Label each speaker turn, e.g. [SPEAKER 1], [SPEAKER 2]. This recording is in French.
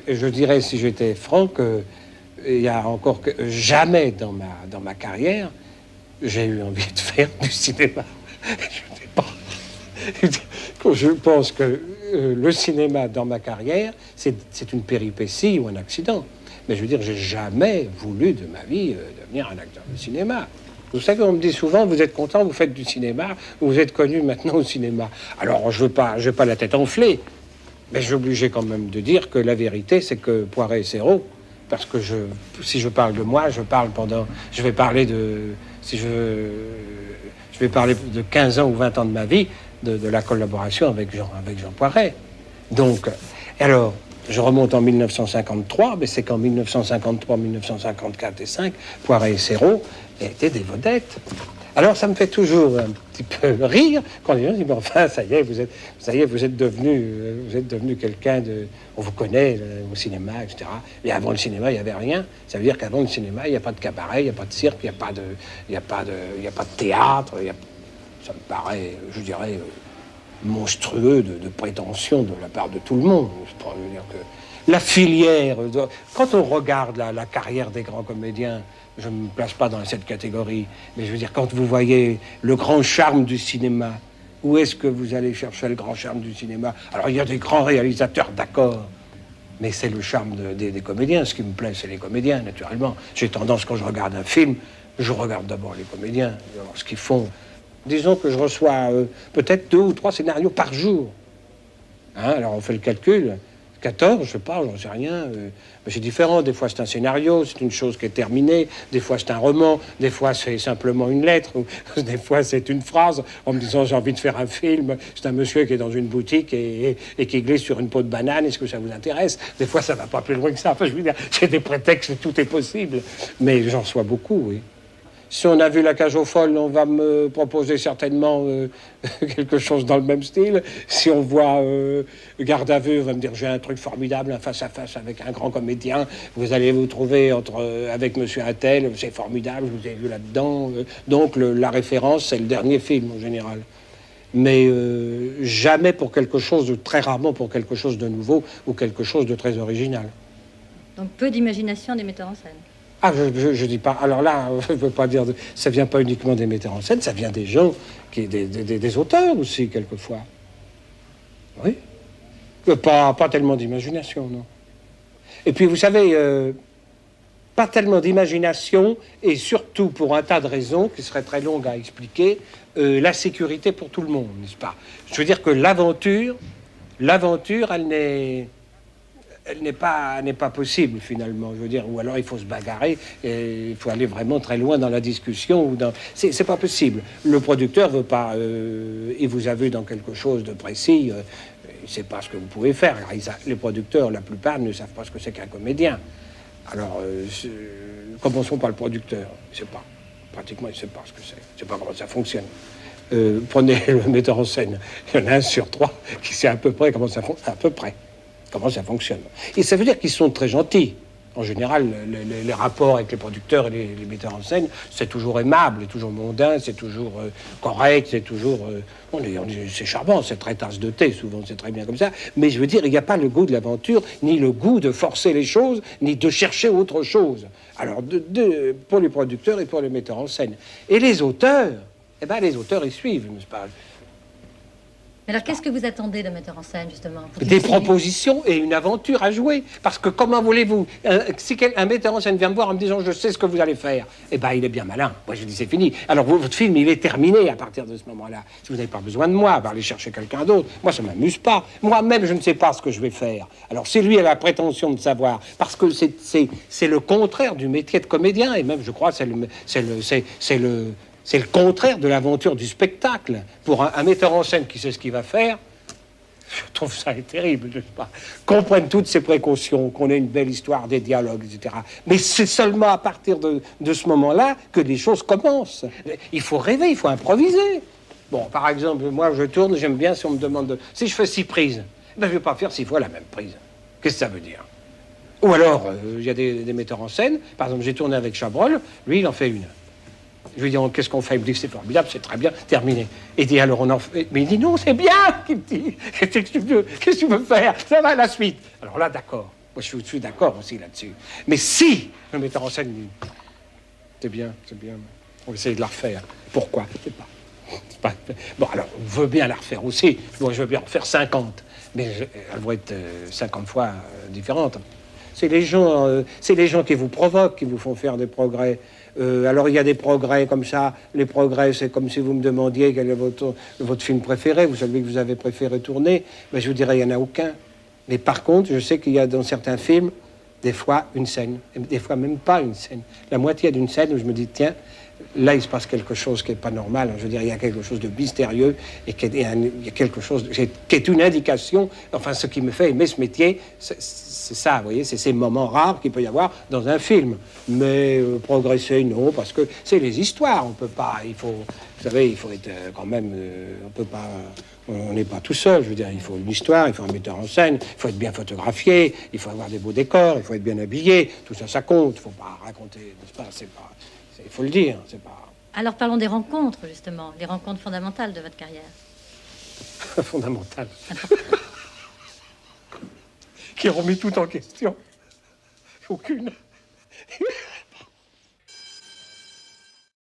[SPEAKER 1] je dirais, si j'étais franc, il y a encore jamais dans ma carrière, j'ai eu envie de faire du cinéma. Je sais pas. Je pense que le cinéma dans ma carrière, c'est une péripétie ou un accident. Mais je veux dire, j'ai jamais voulu de ma vie devenir un acteur de cinéma. Vous savez, on me dit souvent, vous êtes content, vous faites du cinéma, vous êtes connu maintenant au cinéma. Alors, je veux pas la tête enflée, mais je suis obligé quand même de dire que la vérité, c'est que Poiret et Serrault, parce que si je parle de moi, je vais parler de 15 ans ou 20 ans de ma vie, de la collaboration avec Jean Poiret. Donc, alors, je remonte en 1953, mais c'est qu'en 1953, 1954 et 5, Poiret et Serrault étaient des vedettes. Alors, ça me fait toujours un petit peu rire quand les gens disent, mais enfin, ça y est, vous êtes devenu quelqu'un de... On vous connaît au cinéma, etc. Mais avant le cinéma, il n'y avait rien. Ça veut dire qu'avant le cinéma, il n'y a pas de cabaret, il n'y a pas de cirque, il n'y a pas de théâtre. Ça me paraît, je dirais, monstrueux de prétention de la part de tout le monde. Je veux dire que la filière... Quand on regarde la carrière des grands comédiens, je ne me place pas dans cette catégorie, mais je veux dire, quand vous voyez le grand charme du cinéma, où est-ce que vous allez chercher le grand charme du cinéma? Alors, il y a des grands réalisateurs, d'accord, mais c'est le charme des comédiens. Ce qui me plaît, c'est les comédiens, naturellement. J'ai tendance, quand je regarde un film, je regarde d'abord les comédiens, ce qu'ils font. Disons que je reçois peut-être 2 ou 3 scénarios par jour. Hein, alors, on fait le calcul. 14, je sais pas, j'en sais rien. Mais c'est différent. Des fois, c'est un scénario, c'est une chose qui est terminée. Des fois, c'est un roman. Des fois, c'est simplement une lettre. Des fois, c'est une phrase en me disant, j'ai envie de faire un film. C'est un monsieur qui est dans une boutique et qui glisse sur une peau de banane. Est-ce que ça vous intéresse? Des fois, ça va pas plus loin que ça. Enfin, je veux dire, j'ai des prétextes, tout est possible. Mais j'en reçois beaucoup, oui. Si on a vu La Cage aux Folles, on va me proposer certainement quelque chose dans le même style. Si on voit Garde à vue, on va me dire j'ai un truc formidable, un face-à-face avec un grand comédien. Vous allez vous trouver avec Monsieur Attel, c'est formidable, je vous ai vu là-dedans. Donc la référence, c'est le dernier film en général. Mais jamais pour quelque chose, très rarement pour quelque chose de nouveau ou quelque chose de très original.
[SPEAKER 2] Donc peu d'imagination des metteurs en scène.
[SPEAKER 1] Ah, je dis pas. Alors là, je veux pas dire. Ça vient pas uniquement des metteurs en scène, ça vient des gens, des auteurs aussi, quelquefois. Oui. Pas tellement d'imagination, non. Et puis, vous savez, pas tellement d'imagination, et surtout pour un tas de raisons qui seraient très longues à expliquer, la sécurité pour tout le monde, n'est-ce pas? Je veux dire que l'aventure, elle n'est pas possible finalement, je veux dire, ou alors il faut se bagarrer, et il faut aller vraiment très loin dans la discussion, c'est pas possible. Le producteur veut pas, il vous a vu dans quelque chose de précis, il sait pas ce que vous pouvez faire. Alors, les producteurs, la plupart, ne savent pas ce que c'est qu'un comédien. Alors, commençons par le producteur, il sait pas, pratiquement il sait pas ce que c'est, il sait pas comment ça fonctionne. Prenez le metteur en scène, il y en a 1 sur 3 qui sait à peu près comment ça fonctionne. Et ça veut dire qu'ils sont très gentils. En général, les rapports avec les producteurs et les metteurs en scène, c'est toujours aimable, c'est toujours mondain, c'est toujours correct, c'est toujours... c'est charmant, c'est très tasse de thé, souvent, c'est très bien comme ça. Mais je veux dire, il n'y a pas le goût de l'aventure, ni le goût de forcer les choses, ni de chercher autre chose. Alors, pour les producteurs et pour les metteurs en scène. Et les auteurs, les auteurs, ils suivent, n'est-ce pas?
[SPEAKER 2] Mais alors, qu'est-ce que vous attendez d'un metteur en scène, justement?
[SPEAKER 1] Des propositions et une aventure à jouer. Parce que comment voulez-vous... si un metteur en scène vient me voir en me disant « je sais ce que vous allez faire », il est bien malin. Moi, je dis « c'est fini ». Alors, votre film, il est terminé à partir de ce moment-là. Si vous n'avez pas besoin de moi, aller chercher quelqu'un d'autre. Moi, ça ne m'amuse pas. Moi-même, je ne sais pas ce que je vais faire. Alors, si lui a la prétention de savoir, parce que c'est le contraire du métier de comédien, et même, je crois, c'est le contraire de l'aventure du spectacle. Pour un metteur en scène qui sait ce qu'il va faire, je trouve ça terrible, je sais pas. Qu'on prenne toutes ces précautions, qu'on ait une belle histoire, des dialogues, etc. Mais c'est seulement à partir de ce moment-là que les choses commencent. Il faut rêver, il faut improviser. Bon, par exemple, moi, je tourne, j'aime bien si on me demande... Si je fais 6 prises, je ne vais pas faire 6 fois la même prise. Qu'est-ce que ça veut dire? Ou alors, il y a des metteurs en scène. Par exemple, j'ai tourné avec Chabrol, lui, il en fait 1. Je lui dis, qu'est-ce qu'on fait? Il me dit, c'est formidable, c'est très bien, terminé. Il dit, alors on en fait... Mais il dit, non, c'est bien, il me dit. Qu'est-ce que tu veux faire? Ça va, la suite. Alors là, d'accord. Moi, je suis d'accord aussi là-dessus. Mais si le metteur en scène dit, c'est bien, on va essayer de la refaire. Pourquoi? C'est pas... Bon, alors, on veut bien la refaire aussi. Moi, je veux bien en faire 50. Mais elles vont être 50 fois différentes. C'est les gens qui vous provoquent, qui vous font faire des progrès. Alors, il y a des progrès comme ça. Les progrès, c'est comme si vous me demandiez quel est votre film préféré, vous savez que vous avez préféré tourner. Ben, je vous dirais, il n'y en a aucun. Mais par contre, je sais qu'il y a dans certains films, des fois, une scène. Et des fois, même pas une scène. La moitié d'une scène où je me dis, tiens, là, il se passe quelque chose qui n'est pas normal. Je veux dire, il y a quelque chose de mystérieux et il y a quelque chose qui est une indication. Enfin, ce qui me fait aimer ce métier, c'est ça, vous voyez, c'est ces moments rares qu'il peut y avoir dans un film. Mais progresser, non, parce que c'est les histoires. On peut pas, vous savez, il faut être quand même, on peut pas... On n'est pas tout seul, je veux dire, il faut une histoire, il faut un metteur en scène, il faut être bien photographié, il faut avoir des beaux décors, il faut être bien habillé, tout ça, ça compte, il ne faut pas raconter, n'est-ce pas, il faut le dire, c'est pas...
[SPEAKER 2] Alors parlons des rencontres, justement, les rencontres fondamentales de votre carrière.
[SPEAKER 1] Fondamentales. Qui remet tout en question. Aucune.